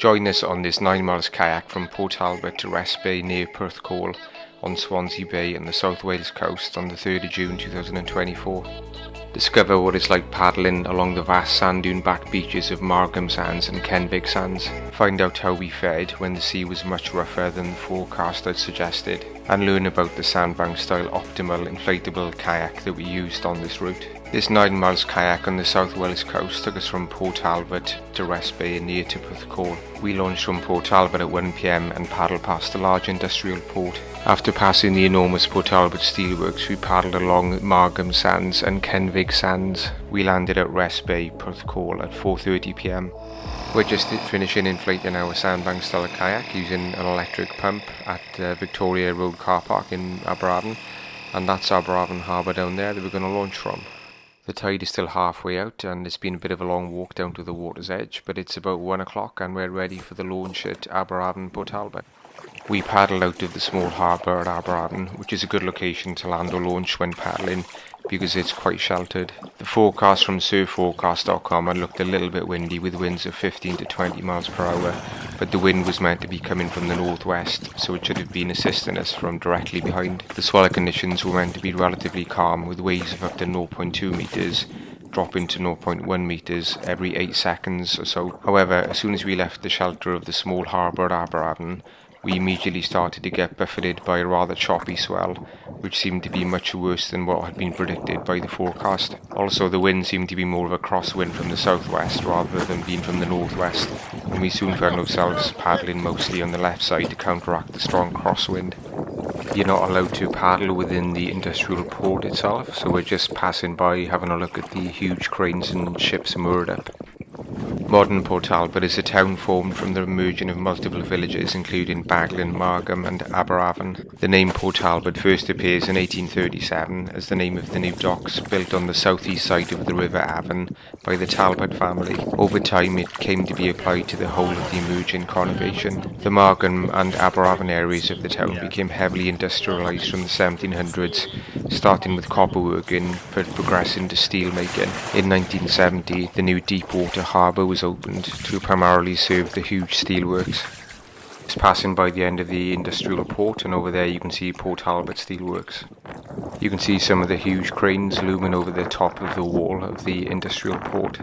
Join us on this 9 miles kayak from Port Talbot to Rest Bay near Porthcawl on Swansea Bay on the South Wales coast on the 3rd of June 2024. Discover what it's like paddling along the vast sand dune backed beaches of Margam sands and Kenfig sands. Find out how we fared when the sea was much rougher than the forecast had suggested, and learn about the Sandbanks Style Optimal inflatable kayak that we used on this route. This 9 miles kayak on the South Wales coast took us from Port Talbot to Rest Bay near to Porthcawl. We launched from Port Talbot at 1 PM and paddled past the large industrial port. After passing the enormous Port Talbot steelworks, we paddled along Margam sands and Kenfig sands. We landed at Rest Bay, Porthcawl at 4:30 PM. We're just finishing inflating our Sandbanks Style kayak using an electric pump at Victoria Road car park in Aberavon, and that's Aberavon harbour down there that we're going to launch from. The tide is still halfway out and it's been a bit of a long walk down to the water's edge, but it's about 1 o'clock and we're ready for the launch at Aberavon, Port Talbot. We paddled out of the small harbour at Aberavon, which is a good location to land or launch when paddling because it's quite sheltered. The forecast from surfforecast.com had looked a little bit windy with winds of 15 to 20 miles per hour, but the wind was meant to be coming from the northwest, so it should have been assisting us from directly behind. The swell conditions were meant to be relatively calm with waves of up to 0.2 metres, dropping to 0.1 metres every 8 seconds or so. However, as soon as we left the shelter of the small harbour at Aberavon, we immediately started to get buffeted by a rather choppy swell, which seemed to be much worse than what had been predicted by the forecast. Also, the wind seemed to be more of a crosswind from the southwest rather than being from the northwest, and we soon found ourselves paddling mostly on the left side to counteract the strong crosswind. You're not allowed to paddle within the industrial port itself, so we're just passing by having a look at the huge cranes and ships moored up. Modern Port Talbot is a town formed from the merging of multiple villages including Baglin, Margam and Aberavon. The name Port Talbot first appears in 1837 as the name of the new docks built on the southeast side of the River Avon by the Talbot family. Over time it came to be applied to the whole of the emerging conurbation. The Margam and Aberavon areas of the town became heavily industrialised from the 1700s, starting with copperworking but progressing to steel making. In 1970 the new deep water harbour was opened to primarily serve the huge steelworks. It's passing by the end of the industrial port, and over there you can see Port Talbot steelworks. You can see some of the huge cranes looming over the top of the wall of the industrial port.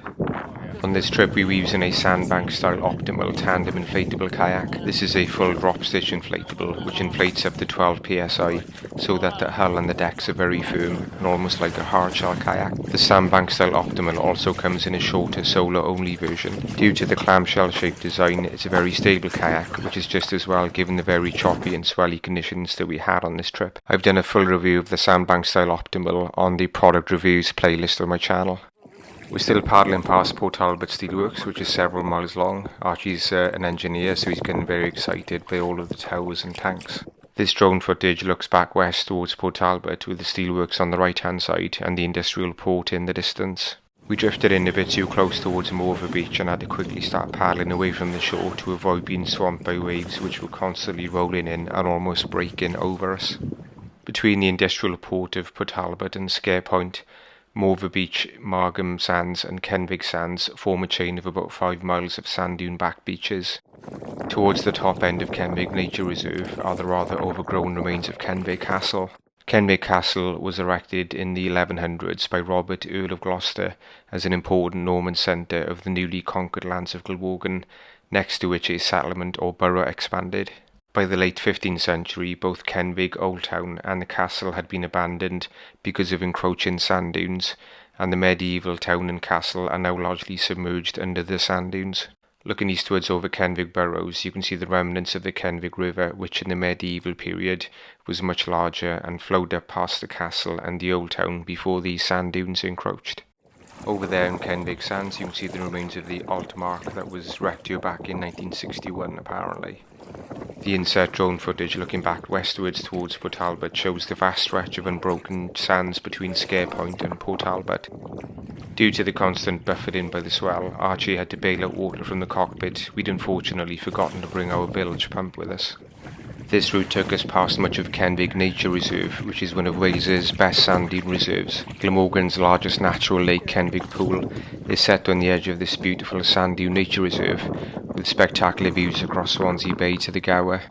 On this trip we were using a Sandbanks Style Optimal tandem inflatable kayak. This is a full drop stitch inflatable which inflates up to 12 psi so that the hull and the decks are very firm and almost like a hard shell kayak. The Sandbanks Style Optimal also comes in a shorter solar only version. Due to the clamshell shaped design, it's a very stable kayak, which is just as well given the very choppy and swelly conditions that we had on this trip. I've done a full review of the Sandbanks Style Optimal on the product reviews playlist on my channel. We're still paddling past Port Talbot Steelworks, which is several miles long. Archie's an engineer, so he's getting very excited by all of the towers and tanks. This drone footage looks back west towards Port Talbot with the steelworks on the right hand side and the industrial port in the distance. We drifted in a bit too close towards Morva Beach and had to quickly start paddling away from the shore to avoid being swamped by waves which were constantly rolling in and almost breaking over us. Between the industrial port of Port Talbot and Scare Point, Morva Beach, Margam Sands and Kenfig Sands form a chain of about 5 miles of sand dune back beaches. Towards the top end of Kenfig Nature Reserve are the rather overgrown remains of Kenfig Castle. Kenfig Castle was erected in the 1100s by Robert, Earl of Gloucester, as an important Norman centre of the newly conquered lands of Glamorgan, next to which a settlement or borough expanded. By the late 15th century, both Kenfig Old Town and the castle had been abandoned because of encroaching sand dunes, and the medieval town and castle are now largely submerged under the sand dunes. Looking eastwards over Kenfig Burrows, you can see the remnants of the Kenfig River, which in the medieval period was much larger and flowed up past the castle and the old town before these sand dunes encroached. Over there in Kenfig Sands, you can see the remains of the alt mark that was wrecked here back in 1961, apparently. The inset drone footage looking back westwards towards Port Talbot shows the vast stretch of unbroken sands between Scare Point and Port Talbot. Due to the constant buffeting by the swell, Archie had to bail out water from the cockpit. We'd unfortunately forgotten to bring our bilge pump with us. This route took us past much of Kenfig Nature Reserve, which is one of Wales's best sand dune reserves. Glamorgan's largest natural lake, Kenfig Pool, is set on the edge of this beautiful sand dune nature reserve, with spectacular views across Swansea Bay to the Gower.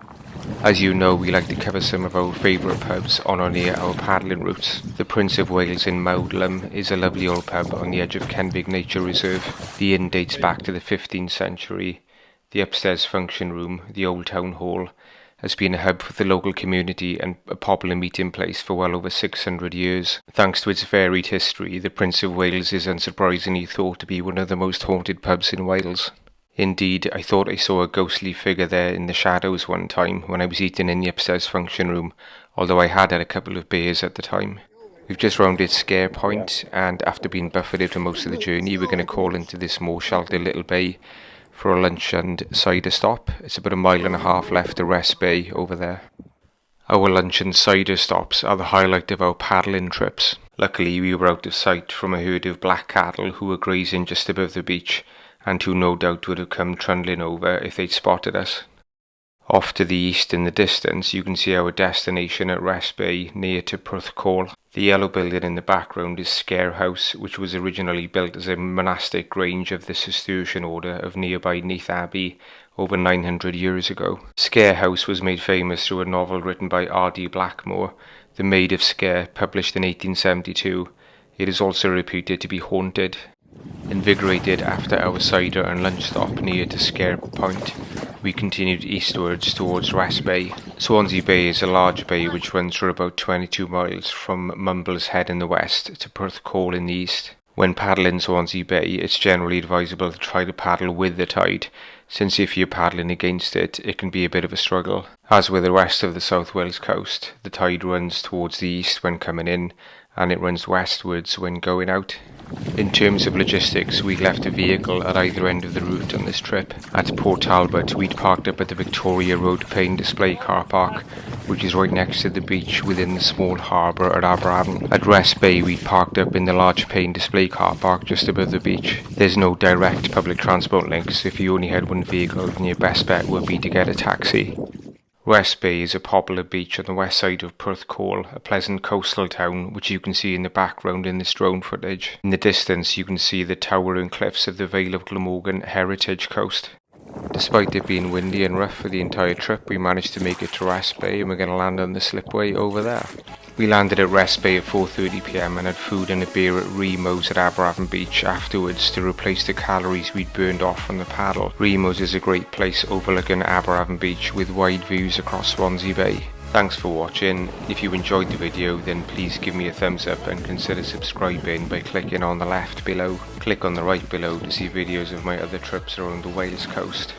As you know, we like to cover some of our favourite pubs on or near our paddling routes. The Prince of Wales in Margam is a lovely old pub on the edge of Kenfig Nature Reserve. The inn dates back to the 15th century. The upstairs function room, the old town hall, has been a hub for the local community and a popular meeting place for well over 600 years. Thanks to its varied history, the Prince of Wales is unsurprisingly thought to be one of the most haunted pubs in Wales. Indeed, I thought I saw a ghostly figure there in the shadows one time when I was eating in the upstairs function room, although I had a couple of beers at the time. We've just rounded Scare Point, and after being buffeted for most of the journey, we're going to call into this more sheltered little bay for a lunch and cider stop. It's about 1.5 miles left to Rest Bay over there. Our lunch and cider stops are the highlight of our paddling trips. Luckily, we were out of sight from a herd of black cattle who were grazing just above the beach, and who no doubt would have come trundling over if they'd spotted us. Off to the east in the distance, you can see our destination at Rest Bay, near to Porthcawl. The yellow building in the background is Scare House, which was originally built as a monastic grange of the Cistercian order of nearby Neath Abbey over 900 years ago. Scare House was made famous through a novel written by R.D. Blackmore, The Maid of Scare, published in 1872. It is also reputed to be haunted. Invigorated after our cider and lunch stop near to Scare Point, we continued eastwards towards Rest Bay. Swansea Bay is a large bay which runs for about 22 miles from Mumble's Head in the west to Porthcawl in the east. When paddling Swansea Bay, it's generally advisable to try to paddle with the tide, since if you're paddling against it, it can be a bit of a struggle. As with the rest of the South Wales coast, the tide runs towards the east when coming in, and it runs westwards when going out. In terms of logistics, we left a vehicle at either end of the route on this trip. At Port Talbot, we'd parked up at the Victoria Road Pane Display car park, which is right next to the beach within the small harbour at Aberavon. At Rest Bay, we'd parked up in the large Pane Display car park just above the beach. There's no direct public transport links, so if you only had one vehicle, then your best bet would be to get a taxi. Rest Bay is a popular beach on the west side of Porthcawl, a pleasant coastal town which you can see in the background in this drone footage. In the distance you can see the towering cliffs of the Vale of Glamorgan Heritage Coast. Despite it being windy and rough for the entire trip, we managed to make it to Rest Bay, and we're going to land on the slipway over there. We landed at Rest Bay at 4:30 PM and had food and a beer at Remo's at Aberavon Beach afterwards to replace the calories we'd burned off on the paddle. Remo's is a great place overlooking Aberavon Beach with wide views across Swansea Bay. Thanks for watching. If you enjoyed the video, then please give me a thumbs up and consider subscribing by clicking on the left below. Click on the right below to see videos of my other trips around the Wales coast.